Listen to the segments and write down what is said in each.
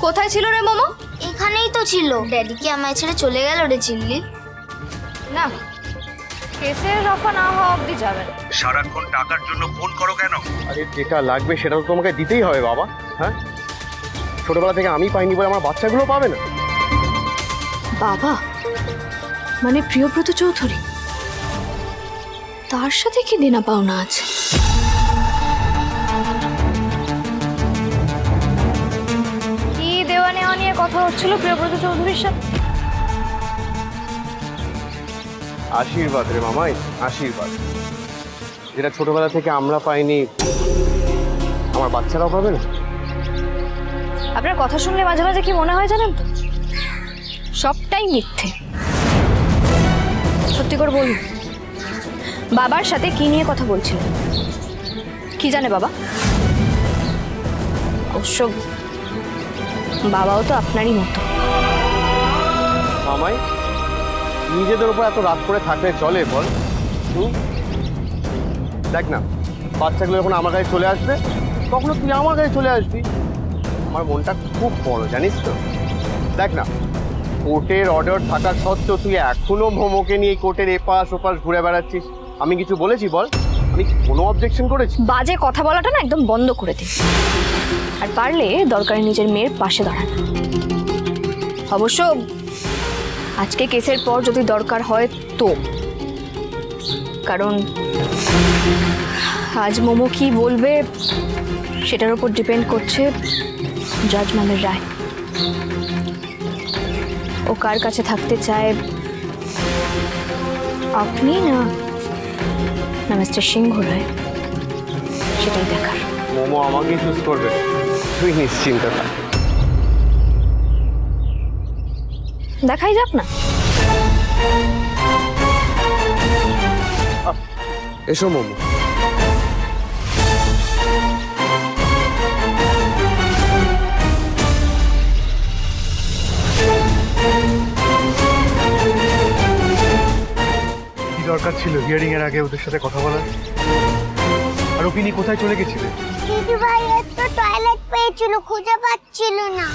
কোথায় ছিল রে মোমো? এখানেই তো ছিল। ড্যাডি কি আমায় ছেড়ে চলে গেল রে চিল্লি? না, কেসের রফা না হওয়া অব্দি যাবে না। সারাক্ষণ টাকার জন্য ফোন করো কেন? আরে যেটা লাগবে সেটা তো তোমাকে দিতেই হবে বাবা। হ্যাঁ, ছোটবেলা থেকে আমি পাইনি বলে আমার বাচ্চাগুলো পাবে না? বাবা মানে প্রিয়ব্রত চৌধুরী, তার সাথে কি দেনা পাওনা আছে? কি দেওয়া নেওয়া নিয়ে কথা হচ্ছিল প্রিয়ব্রত চৌধুরীর সাথে? আশীর্বাদ রে মামাই, আশীর্বাদ। যেটা ছোটবেলা থেকে আমরা পাইনি আমার বাচ্চারাও পাবে না। আপনার কথা শুনলে মাঝে মাঝে কি মনে হয় জানেন তো, সবটাই মিথ্যে। সত্যি করে বলুন, বাবার সাথে কি নিয়ে কথা বলছিল? কি জানে বাবা? অবশ্য বাবাও তো আপনারই মতো। মামাই, নিজেদের উপর এত রাগ করে থাকলে চলে বল? দেখ না, বাচ্চাগুলো যখন আমার কাছে চলে আসবে তখন তুই আমার কাছে চলে আসবি। আমার মনটা খুব বড় জানিস তো। দেখ না, কোর্টের অর্ডার থাকা সত্ত্বেও তুই এখনো মোমোকে নিয়ে কোর্টের এপাশ ওপাশ ঘুরে বেড়াচ্ছিস। আমি কিছু বলেছি বল? আমি কোনো অবজেকশন করেছি? বাজে কথা বলাটা না একদম বন্ধ করে দিন, আর পারলে দরকারে নিজের মেয়ের পাশে দাঁড়ান। অবশ্য আজকে কেসের পর যদি দরকার হয় তো, কারণ আজ মোমো কি বলবে সেটার উপর ডিপেন্ড করছে জাজ ম্যামের রায়। ও কার কাছে থাকতে চায়, আপনি না না মিস্টার সিংহ রায়, সেটাই দেখার। মোমো আমাকেই চুজ করবে, তুই নিশ্চিন্ত থাক। দেখাই যাক না। এসো মোমো। কি দরকার ছিল হিয়ারিং এর আগে ওদের সাথে কথা বলার? আর ওপিনি কোথায় চলে গেছিলে? দিদি ভাই তো টয়লেট পেয়েছিল, খুঁজে পাচ্ছিল না।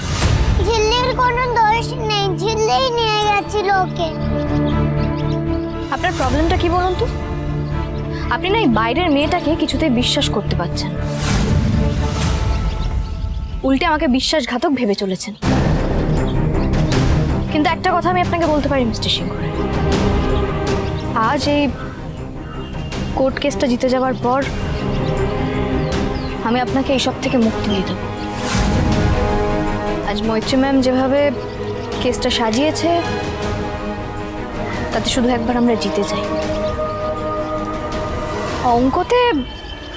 ঝিল্লির কোনো দোষ নেই, ঝিল্লিই নিয়ে গেছিল ওকে। আপনার প্রবলেমটা কি বলুন তো? আপনি না এই বাইরের মেয়েটাকে কিছুতেই বিশ্বাস করতে পারছেন, উল্টে আমাকে বিশ্বাসঘাতক ভেবে চলেছেন। কিন্তু একটা কথা আমি আপনাকে বলতে পারি মিস্টার সিংহ রায়, আজ এই কোর্ট কেসটা জিতে যাওয়ার পর আমি আপনাকে এইসব থেকে মুক্তি দিয়ে দেব। আজ মৈত্রী ম্যাম যেভাবে কেসটা সাজিয়েছে তাতে শুধু একবার আমরা জিতে যাই। অঙ্কতে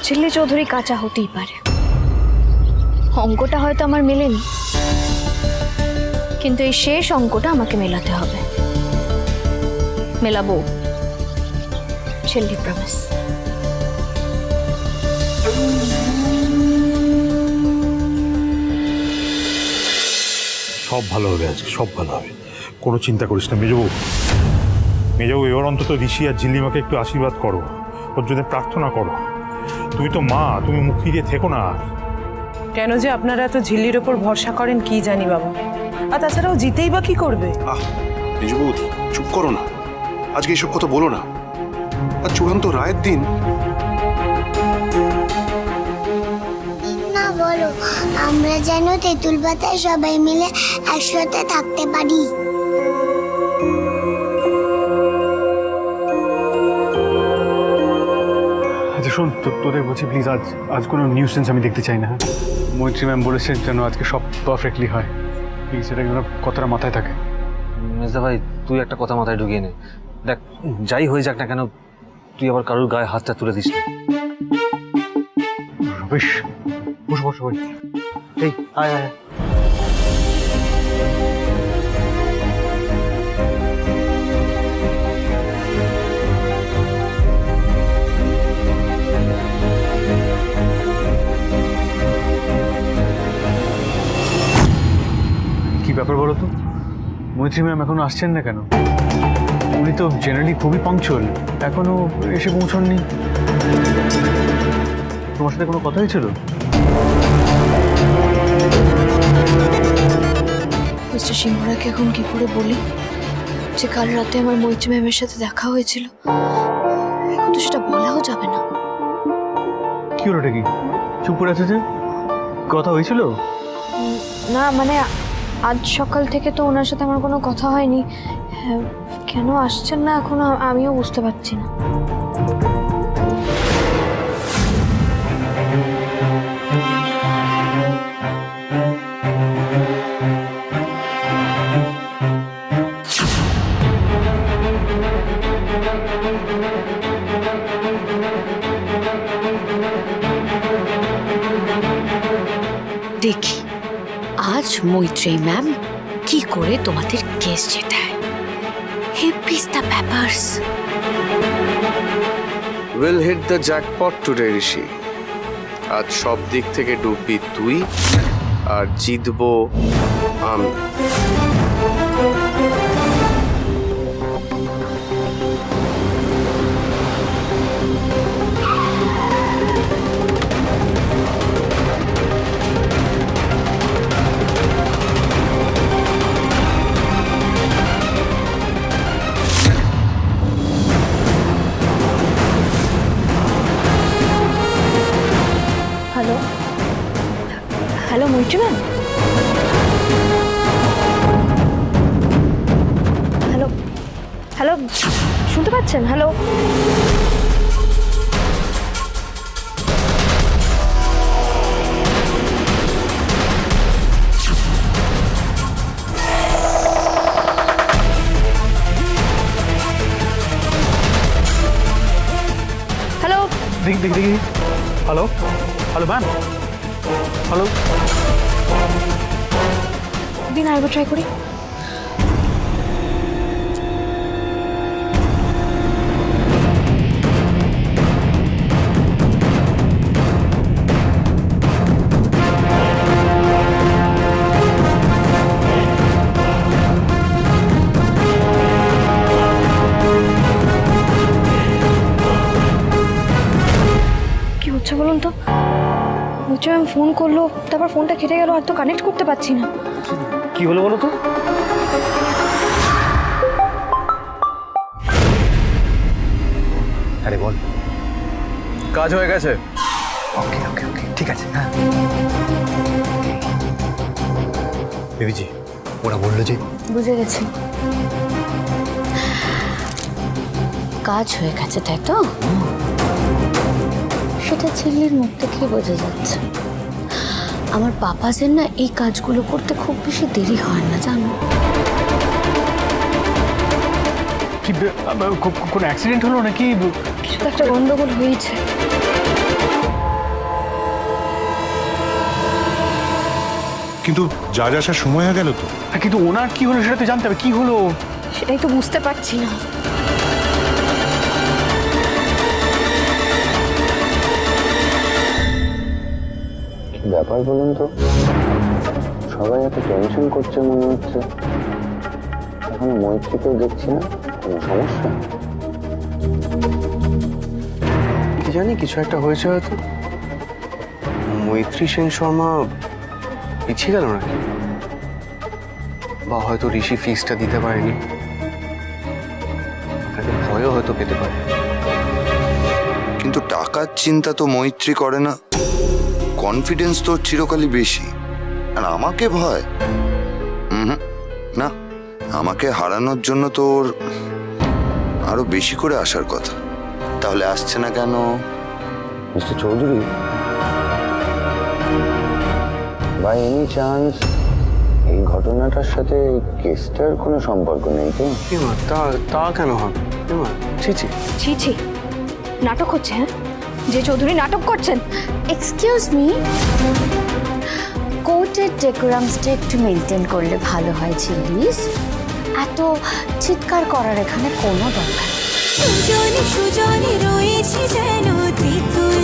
ঝিল্লি চৌধুরী কাঁচা হতেই পারে, অঙ্কটা হয়তো আমার মেলেনি, কিন্তু এই শেষ অঙ্কটা আমাকে মেলাতে হবে। মেলাবো, ঝিল্লি প্রমিস। সব ভালো হবে, আজকে সব ভালো হবে, কোনো চিন্তা করিস না মেজবাবু। মেজবাবু, এবার অন্তত ঋষি আর ঝিল্লিমাকে একটু আশীর্বাদ করো, ওর জন্য প্রার্থনা করো। তুমি তো মা, তুমি মুখ ফিরিয়ে থেকো না। কেন যে আপনারা এত ঝিল্লির ওপর ভরসা করেন কি জানি বাবা। আর তাছাড়াও জিতেই বা কি করবে? মেজবৌদি চুপ করো না, আজকে এসব কথা বলো না। আর চূড়ান্ত রায়ের দিন না বলো, আমরা যেন তেঁতুল পাতায় সবাই মিলে একসাথে থাকতে পারি। আচ্ছা শোন, তোদের বলছি প্লিজ, আজ কোনো নিউসেন্স আমি দেখতে চাই না। মৈত্রী ম্যাম বলেছেন যেন আজকে সব পারফেক্টলি হয়। প্লিজ এটা যেন কথাটা মাথায় থাকে। মেজদা ভাই, তুই একটা কথা মাথায় ঢুকিয়ে নে। দেখ, যাই হয়ে যাক না কেন, তুই আবার কারোর গায়ে হাতটা তুলে দিস না। বেশ, বসো বসো ভাই। এই আয় আয়। কি ব্যাপার বলো তো, মৈত্রী ম্যাম এখনো আসছেন না কেন? উনি তো জেনারেলি খুবই পাংচুয়াল, এখনো এসে পৌঁছননি। তোমার সাথে কোনো কথা হয়েছিল? মাসিমরাকে এখন কি করে বলি যে কাল রাতে আমার মৈত্রী ম্যামের সাথে দেখা হয়েছিল? এখন তো সেটা বলাও যাবে না। কি হলো কি চুপ করে আছে যে? কথা হয়েছিল? না মানে আজ সকাল থেকে তো ওনার সাথে আমার কোনো কথা হয়নি। হ্যাঁ, কেন আসছেন না এখনো আমিও বুঝতে পারছি না। দেখি আজ মৈত্রী ম্যাম কি করে তোমাদের কেস জেতায়। হিপিস the papers. Will hit the jackpot today Rishi. আজ সব দিক থেকে ডুববি তুই আর জিতবো আমি। Hello hello Maitri ma'am, hello hello শুনতে পাচ্ছেন? হ্যালো হ্যালো দেখি দেখি দেখি। Hello hello ma'am, hello. দিন আরেকবার ট্রাই করি। কি হচ্ছে বলুন তো? মৈত্রী ম্যাম ফোন করলো, তারপর ফোনটা কেটে গেল, আর তো কানেক্ট করতে পারছি না। কি হলো বলো তো? আরে বল। কাজ হয়ে গেছে। ওকে ওকে ওকে ঠিক আছে। হ্যাঁ বেবিজি, ওরা বললো যে বুঝে গেছি। কাজ হয়ে গেছে তাই তো? সেটা ঝিল্লির মুখ দেখে বোঝা যাচ্ছে। আমার পাপাজের না এই কাজগুলো করতে খুব বেশি দেরি হয় না জানো। কি কোনো অ্যাক্সিডেন্ট হলো নাকি? কিছু তো একটা গন্ডগোল হয়েছে। কিন্তু যা আসার সময় হয়ে গেল তো। কিন্তু ওনার কি হলো সেটা তো জানতে হবে। কি হলো সেটাই তো বুঝতে পারছি না। ব্যাপার বলুন তো, সবাই এত টেনশন করছে মনে হচ্ছে। এখন মৈত্রীকেও দেখছি না, কোনো সমস্যা? কি জানি কিছু একটা হয়েছে হয়তো। মৈত্রী সেন শর্মা পিছিয়ে গেল নাকি, বা হয়তো ঋষি ফিসটা দিতে পারেনি, তাকে ভয়ও হয়তো পেতে পারে। কিন্তু টাকার চিন্তা তো মৈত্রী করে না, কনফিডেন্স তো চিরকালই বেশি। আর আমাকে ভয়? না, আমাকে হারানোর জন্য তোর আরো বেশি করে আসার কথা। তাহলে আসছে না কেন? Mister Chowdhury, by any chance এই ঘটনাটার সাথে কেসটার কোনো সম্পর্ক নেই তো? তা কেন হবে? ছি ছি ছি ছি, নাটক হচ্ছে। হ্যাঁ, যে চৌধুরী নাটক করছেন। এক্সকিউজ মি, কোর্টের ডেকোরামসটা একটু মেনটেন করলে ভালো হয় ঝিল্লিস। এত চিৎকার করার এখানে কোনো দরকার নেই। সুজনে সুজনে রয়েছে যেন তেঁতুল